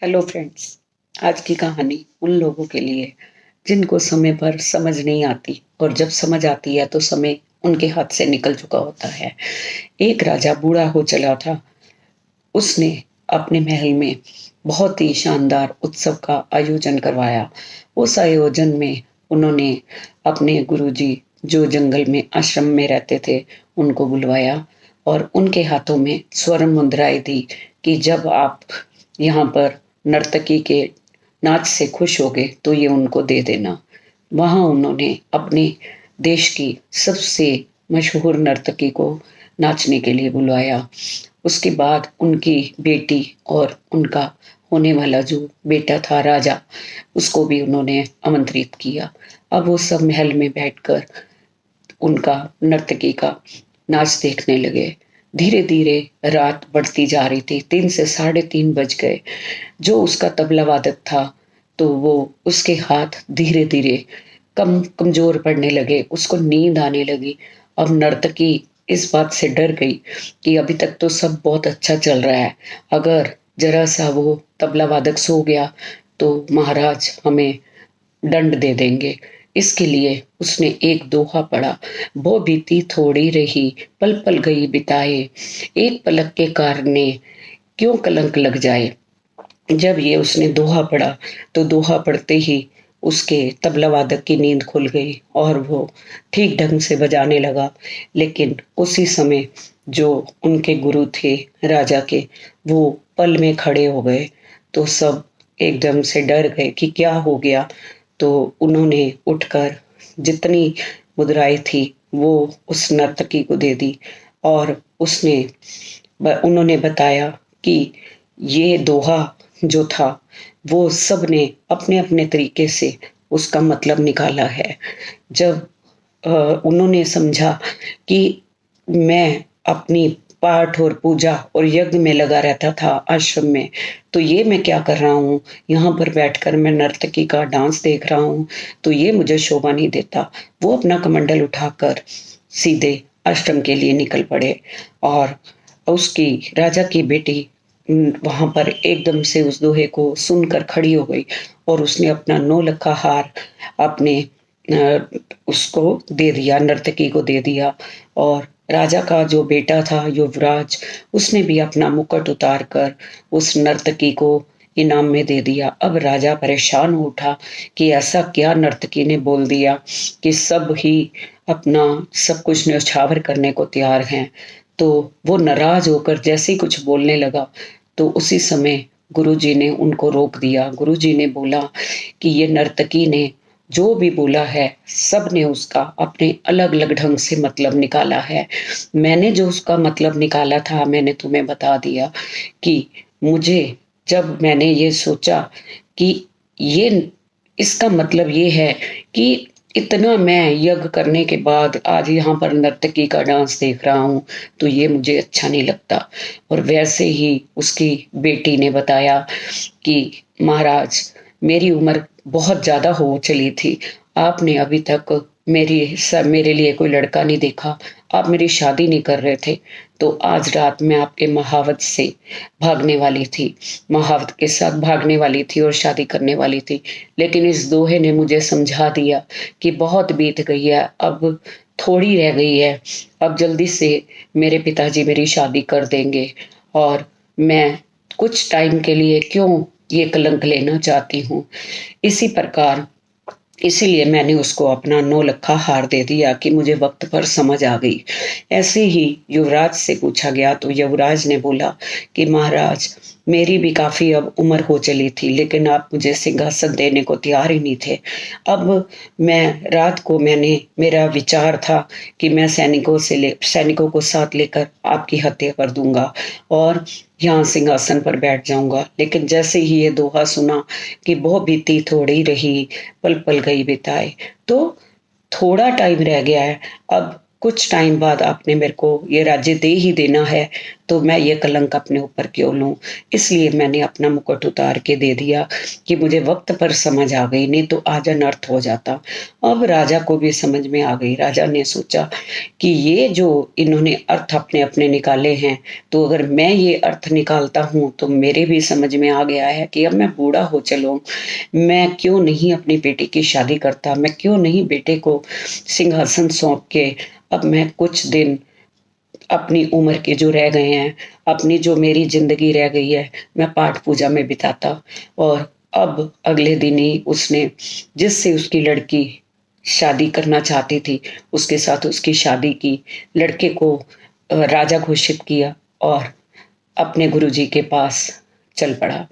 Hello friends. आज की कहानी उन लोगों के लिए जिनको समय पर समझ नहीं आती और जब समझ आती है तो समय उनके हाथ से निकल चुका होता है। एक राजा बूढ़ा हो चला था। उसने अपने महल में बहुत ही शानदार उत्सव का आयोजन करवाया। उस आयोजन में उन्होंने अपने गुरुजी जो जंगल में आश्रम में रहते थे उनको बुलवाया और उनके हाथों में स्वर्ण मुद्राएं दी कि जब आप यहाँ पर नर्तकी के नाच से खुश होगे तो ये उनको दे देना। वहाँ उन्होंने अपने देश की सबसे मशहूर नर्तकी को नाचने के लिए बुलवाया। उसके बाद उनकी बेटी और उनका होने वाला जो बेटा था राजा, उसको भी उन्होंने आमंत्रित किया। अब वो सब महल में बैठकर उनका नर्तकी का नाच देखने लगे। धीरे धीरे रात बढ़ती जा रही थी, 3 से साढ़े 3 बज गए। जो उसका तबला वादक था तो वो उसके हाथ धीरे धीरे कमजोर पड़ने लगे, उसको नींद आने लगी। अब नर्तकी इस बात से डर गई कि अभी तक तो सब बहुत अच्छा चल रहा है, अगर जरा सा वो तबला वादक सो गया तो महाराज हमें दंड दे देंगे। इसके लिए उसने एक दोहा पढ़ा, वो बीती थोड़ी रही, पल पल गई बिताए, एक पलक के कारणे क्यों कलंक लग जाए। जब ये उसने दोहा पढ़ा तो दोहा पढ़ते ही उसके तबला वादक की नींद खुल गई और वो ठीक ढंग से बजाने लगा। लेकिन उसी समय जो उनके गुरु थे राजा के, वो पल में खड़े हो गए। तो सब एकदम से डर गए कि क्या हो गया। तो उन्होंने उठकर जितनी मुद्राएं थी वो उस नर्तकी को दे दी और उन्होंने बताया कि ये दोहा जो था वो सब ने अपने अपने तरीके से उसका मतलब निकाला है। जब उन्होंने समझा कि मैं अपनी पाठ और पूजा और यज्ञ में लगा रहता था आश्रम में, तो ये मैं क्या कर रहा हूँ, यहाँ पर बैठकर मैं नर्तकी का डांस देख रहा हूँ, तो ये मुझे शोभा नहीं देता। वो अपना कमंडल उठाकर सीधे आश्रम के लिए निकल पड़े और उसकी राजा की बेटी वहां पर एकदम से उस दोहे को सुनकर खड़ी हो गई और उसने अपना 9 लखा हार अपने उसको दे दिया, नर्तकी को दे दिया। और राजा का जो बेटा था युवराज, उसने भी अपना मुकुट उतार कर उस नर्तकी को इनाम में दे दिया। अब राजा परेशान हो उठा कि ऐसा क्या नर्तकी ने बोल दिया कि सब ही अपना सब कुछ न्यौछावर करने को तैयार हैं। तो वो नाराज होकर जैसे ही कुछ बोलने लगा तो उसी समय गुरुजी ने उनको रोक दिया। गुरुजी ने बोला कि ये नर्तकी ने जो भी बोला है सब ने उसका अपने अलग अलग ढंग से मतलब निकाला है। मैंने जो उसका मतलब निकाला था मैंने तुम्हें बता दिया कि मुझे जब मैंने ये सोचा कि ये इसका मतलब ये है कि इतना मैं यज्ञ करने के बाद आज यहाँ पर नर्तकी का डांस देख रहा हूँ तो ये मुझे अच्छा नहीं लगता। और वैसे ही उसकी बेटी ने बताया कि महाराज मेरी उम्र बहुत ज्यादा हो चली थी, आपने अभी तक मेरे लिए कोई लड़का नहीं देखा, आप मेरी शादी नहीं कर रहे थे, तो आज रात मैं आपके महावत से भागने वाली थी, महावत के साथ भागने वाली थी और शादी करने वाली थी। लेकिन इस दोहे ने मुझे समझा दिया कि बहुत बीत गई है, अब थोड़ी रह गई है, अब जल्दी से मेरे पिताजी मेरी शादी कर देंगे और मैं कुछ टाइम के लिए क्यों ये कलंक लेना चाहती हूँ। इसी प्रकार इसीलिए मैंने उसको अपना 9 लखा हार दे दिया कि मुझे वक्त पर समझ आ गई। ऐसे ही युवराज से पूछा गया तो युवराज ने बोला कि महाराज मेरी भी काफी अब उम्र हो चली थी, लेकिन आप मुझे सिंहासन देने को तैयार ही नहीं थे। अब मैं रात को मेरा विचार था कि मैं सैनिकों को साथ लेकर आपकी हत्या कर दूंगा और यहाँ सिंहासन पर बैठ जाऊंगा। लेकिन जैसे ही ये दोहा सुना कि बहु बीती थोड़ी रही, पल पल गई बिताए, तो थोड़ा टाइम रह गया है, अब कुछ टाइम बाद आपने मेरे को ये राज्य दे ही देना है। तो मैं ये कलंक अपने ऊपर क्यों लूँ? इसलिए मैंने अपना मुकुट उतार के दे दिया कि मुझे वक़्त पर समझ आ गई, नहीं तो आज अनर्थ हो जाता। अब राजा को भी समझ में आ गई। राजा ने सोचा कि ये जो इन्होंने अर्थ अपने-अपने निकाले हैं, तो अगर मैं ये अर्थ निकालता हूँ, तो मेरे भी समझ में आ गया है कि अब मैं बूढ़ा हो चला हूँ, मैं क्यों नहीं अपनी बेटी की शादी करता, मैं क्यों नहीं बेटे को सिंहासन सौंप के अब मैं कुछ दिन अपनी उम्र के जो रह गए हैं, अपनी जो मेरी ज़िंदगी रह गई है, मैं पाठ पूजा में बिताता। और अब अगले दिन ही उसने जिससे उसकी लड़की शादी करना चाहती थी, उसके साथ उसकी शादी की। लड़के को राजा घोषित किया और अपने गुरुजी के पास चल पड़ा।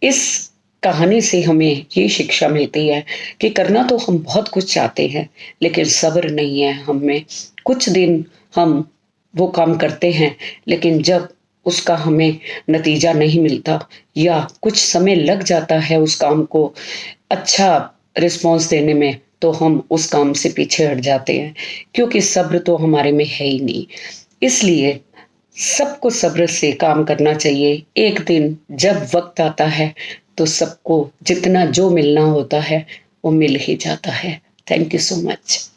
इस कहानी से हमें ये शिक्षा मिलती है कि करना तो हम बहुत कुछ चाहते हैं, लेकिन सब्र नहीं है हम में। कुछ दिन हम वो काम करते हैं, लेकिन जब उसका हमें नतीजा नहीं मिलता या कुछ समय लग जाता है उस काम को अच्छा रिस्पॉन्स देने में, तो हम उस काम से पीछे हट जाते हैं, क्योंकि सब्र तो हमारे में है ही नहीं। इसलिए सबको सब्र से काम करना चाहिए। एक दिन जब वक़्त आता है, तो सबको जितना जो मिलना होता है, वो मिल ही जाता है। Thank you so much.